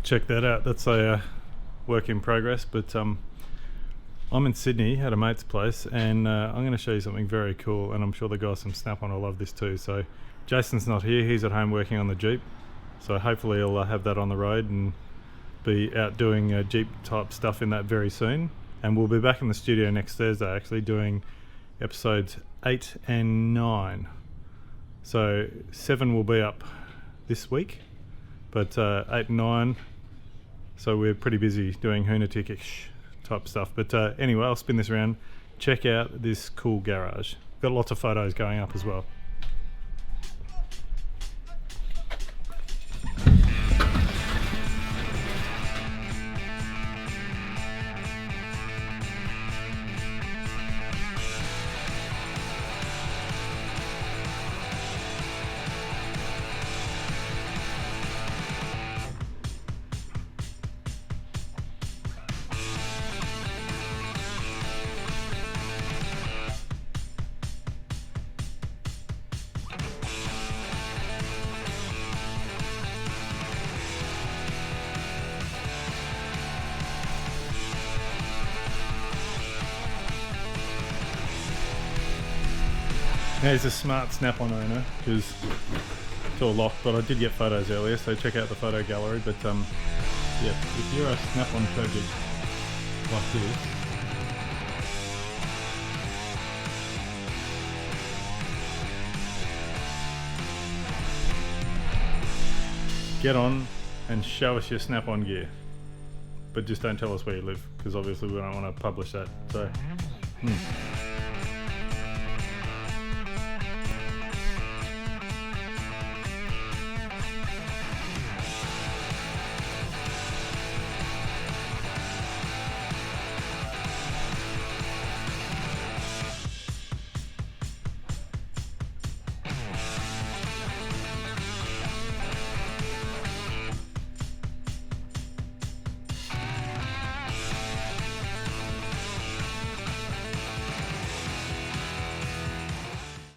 check that out. That's a work in progress, but I'm in Sydney at a mate's place, and I'm going to show you something very cool, and I'm sure the guys from Snap-on will love this too. So Jason's not here, he's at home working on the Jeep, so hopefully he'll have that on the road and be out doing Jeep type stuff in that very soon. And we'll be back in the studio next Thursday actually doing episodes 8 and 9. So 7 will be up this week, but 8 and 9, so we're pretty busy doing HoonTV-ish type stuff. But anyway, I'll spin this around. Check out this cool garage. Got lots of photos going up as well. Now he's a smart Snap-on owner because it's all locked, but I did get photos earlier, so check out the photo gallery. But yeah, if you're a Snap-on project like this, get on and show us your Snap-on gear, but just don't tell us where you live, because obviously we don't want to publish that. So